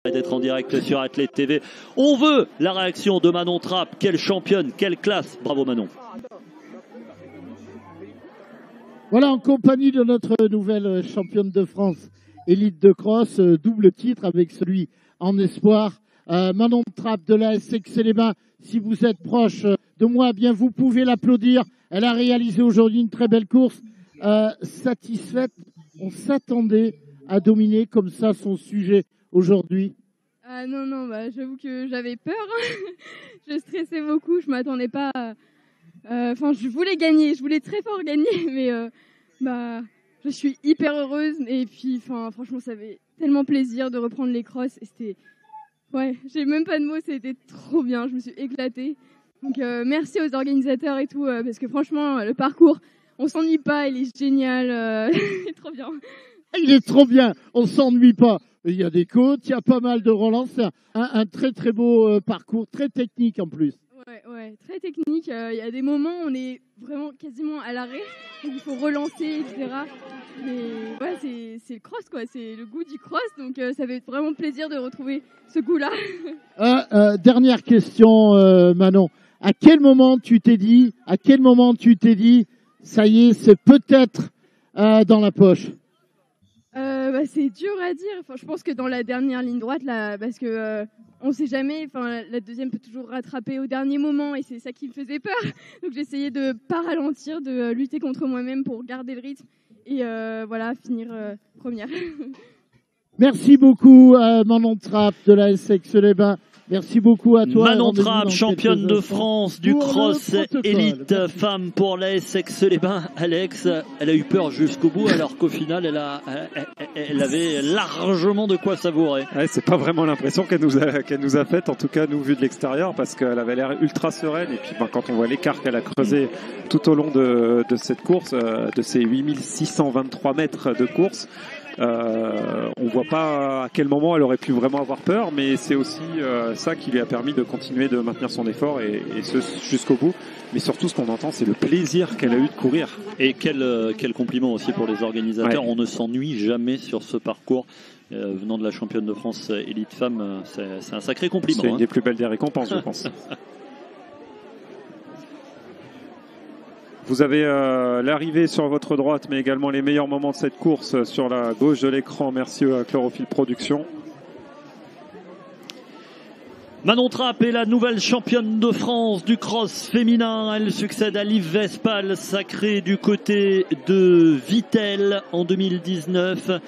D'être en direct sur Athlète TV. On veut la réaction de Manon Trapp. Quelle championne, quelle classe. Bravo Manon. Voilà, en compagnie de notre nouvelle championne de France, élite de cross, double titre avec celui en espoir. Manon Trapp de la SX-les-Bains, si vous êtes proche de moi, bien vous pouvez l'applaudir. Elle a réalisé aujourd'hui une très belle course. Satisfaite, on s'attendait à dominer comme ça son sujet aujourd'hui. Non, j'avoue que j'avais peur. Je stressais beaucoup, je m'attendais pas. Enfin, je voulais gagner, je voulais très fort gagner, mais je suis hyper heureuse. Et puis, franchement, ça fait tellement plaisir de reprendre les crosses. Et c'était, j'ai même pas de mots, c'était trop bien. Je me suis éclatée. Donc, merci aux organisateurs et tout, parce que franchement, le parcours, on s'ennuie pas, il est génial, il est trop bien. Il est trop bien, on s'ennuie pas. Il y a des côtes, il y a pas mal de relances, c'est un très très beau parcours, très technique en plus. Ouais, très technique. Il y a des moments où on est vraiment quasiment à l'arrêt, donc il faut relancer, etc. Mais c'est le cross, quoi, c'est le goût du cross, donc ça fait vraiment plaisir de retrouver ce goût-là. Dernière question, Manon. À quel moment tu t'es dit, ça y est, c'est peut-être dans la poche? C'est dur à dire. Enfin, je pense que dans la dernière ligne droite, là, parce que on sait jamais. Enfin, la deuxième peut toujours rattraper au dernier moment, et c'est ça qui me faisait peur. Donc j'essayais de pas ralentir, de lutter contre moi-même pour garder le rythme et finir première. Merci beaucoup Manon Trapp de la SX-les-Bains. Merci beaucoup à toi. Manon Trapp, championne de France du cross élite femme pour la SX-les-Bains. Alex, elle a eu peur jusqu'au bout, alors qu'au final, elle avait largement de quoi savourer. Ouais, c'est pas vraiment l'impression qu'elle nous a faite, en tout cas nous vu de l'extérieur, parce qu'elle avait l'air ultra sereine. Et puis quand on voit l'écart qu'elle a creusé tout au long de cette course, de ces 8623 mètres de course, on voit pas à quel moment elle aurait pu vraiment avoir peur, mais c'est aussi ça qui lui a permis de continuer de maintenir son effort et ce jusqu'au bout. Mais surtout, ce qu'on entend, c'est le plaisir qu'elle a eu de courir. Et quel compliment aussi pour les organisateurs. Ouais. On ne s'ennuie jamais sur ce parcours. Venant de la championne de France élite femme, c'est un sacré compliment. C'est une des plus belles des récompenses, je pense. Vous avez l'arrivée sur votre droite, mais également les meilleurs moments de cette course sur la gauche de l'écran. Merci à Chlorophylle Production. Manon Trapp est la nouvelle championne de France du cross féminin. Elle succède à Liv Vespal, sacrée du côté de Vittel en 2019.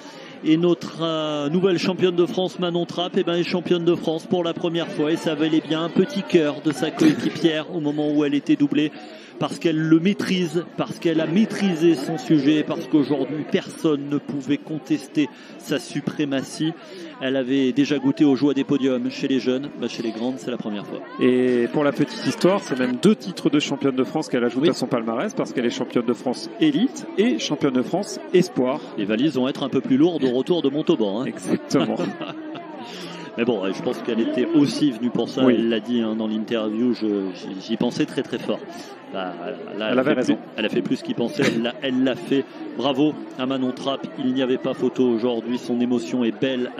Et notre nouvelle championne de France, Manon Trapp, est championne de France pour la première fois. Et ça valait bien un petit cœur de sa coéquipière au moment où elle était doublée. Parce qu'elle le maîtrise, parce qu'elle a maîtrisé son sujet, parce qu'aujourd'hui personne ne pouvait contester sa suprématie. Elle avait déjà goûté aux joies des podiums chez les jeunes, chez les grandes c'est la première fois. Et pour la petite histoire, c'est même 2 titres de championne de France qu'elle ajoute à son palmarès, parce qu'elle est championne de France élite et championne de France espoir. Les valises vont être un peu plus lourdes au retour de Montauban. Exactement. Mais bon, je pense qu'elle était aussi venue pour ça. Oui. Elle l'a dit dans l'interview, j'y pensais très très fort. Là, elle avait raison. Elle a fait plus qu'il pensait, elle l'a fait. Bravo à Manon Trapp, il n'y avait pas photo aujourd'hui, son émotion est belle.